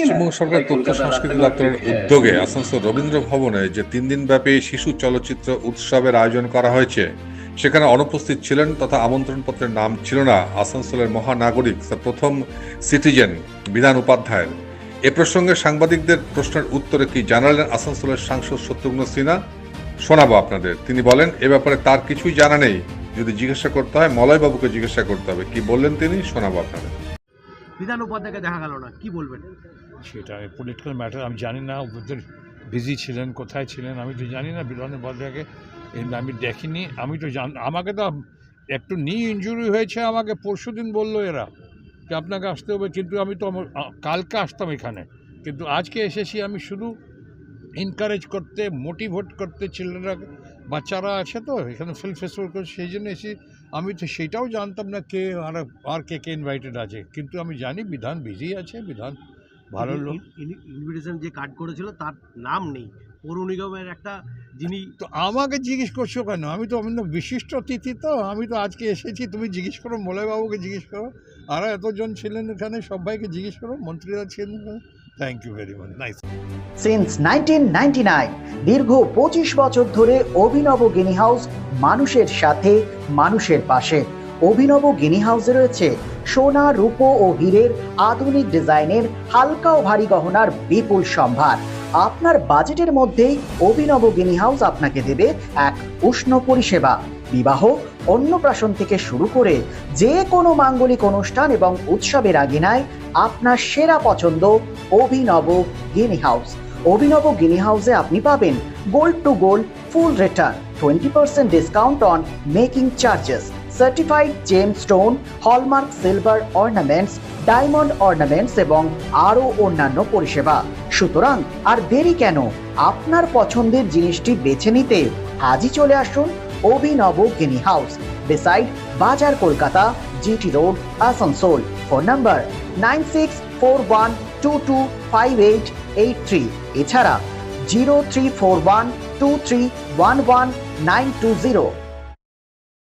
পশ্চিমবঙ্গ সরকার তথ্য সংস্কৃতি দপ্তরের উদ্যোগে আসানসোল রবীন্দ্র ভবনে যে 3 দিনব্যাপী শিশু চলচ্চিত্র উৎসবের আয়োজন করা হয়েছে, সেখানে অনুপস্থিত ছিলেন তথা আমন্ত্রণপত্রের নাম ছিল না আসানসোলের মহানাগরিক প্রথম সিটিজেন বিধান উপাধ্যায়ের। এ প্রসঙ্গে সাংবাদিকদের প্রশ্নের উত্তরে কি জানালেন আসানসোলের সাংসদ শত্রুঘ্ন সিনহা, শোনাবো আপনাদের। তিনি বলেন, এ ব্যাপারে তার কিছুই জানা নেই, যদি জিজ্ঞাসা করতে হয় মলয়বাবুকে জিজ্ঞাসা করতে হবে। কি বললেন তিনি, শোনাবো আপনাদের। বিধান উপাধ্যায়কে দেখা গেল না, কি বলবেন? সেটা পলিটিক্যাল ম্যাটার, আমি জানি না ওদের বিজি ছিলেন, কোথায় ছিলেন আমি তো জানি না। বিধান উপাধ্যায়কে আমি দেখিনি, আমি তো আমাকে তো একটু নি ইনজুরি হয়েছে, আমাকে পরশুদিন বললো এরা যে আপনাকে আসতে হবে, কিন্তু আমি তো কালকে আসতাম এখানে, কিন্তু আজকে এসেছি আমি শুধু এনকারেজ করতে, মোটিভেট করতে। ছেলেরা বাচ্চারা আছে তো এখানে ফিল্ম ফেস্টিভ্যাল করছে, সেই জন্য এসে আমি তো সেটাও জানতাম না কে আর কে ইনভাইটেড আছে, কিন্তু আমি জানি বিধান বিজি আছে, বিধান ভালো লোক। ইনভিটেশন যে কার্ড করেছিল তার নাম নেই, পৌর নিগমের একটা যিনি। তো আমাকে জিজ্ঞেস করছো কেন? আমি তো বিশিষ্ট অতিথি, তো আমি তো আজকে এসেছি, তুমি জিজ্ঞেস করো, মলয়বাবুকে জিজ্ঞেস করো, আর এতজন ছিলেন এখানে, সবাইকে জিজ্ঞেস করো, মন্ত্রীরা ছিলেন। Thank you very much, nice. Since 1999 দীর্ঘ 25 বছর ধরে অভিনব গিনি হাউস মানুষের সাথে, মানুষের পাশে। অভিনব গিনি হাউসে রয়েছে সোনা, রূপো ও হীরের আধুনিক ডিজাইনের হালকা ও ভারী গহনার বিপুল সম্ভার। আপনার বাজেটের মধ্যেই অভিনব গিনি হাউস আপনাকে দেবে এক উষ্ণ পরিষেবা। বিবাহ, অন্নপ্রাশন থেকে শুরু করে যে কোনো মাঙ্গলিক অনুষ্ঠান এবং উৎসবের আগিনায় আপনার সেরা পছন্দ অভিনব গিনি হাউস। অভিনব গিনি হাউসে আপনি পাবেন gold to gold full return, 20% discount on making charges, certified gem stone, hallmark silver ornaments, diamond ornaments এবং আরও অন্যান্য পরিষেবা। সুতরাং আর দেরি কেন? আপনার পছন্দের জিনিসটি বেছে নিতে আজই চলে আসুন অভিনব গিনি হাউস, বিসাইড বাজার Kolkata, GT road, Asansol. Phone number 9641225883, এছাড়া 03412311920920।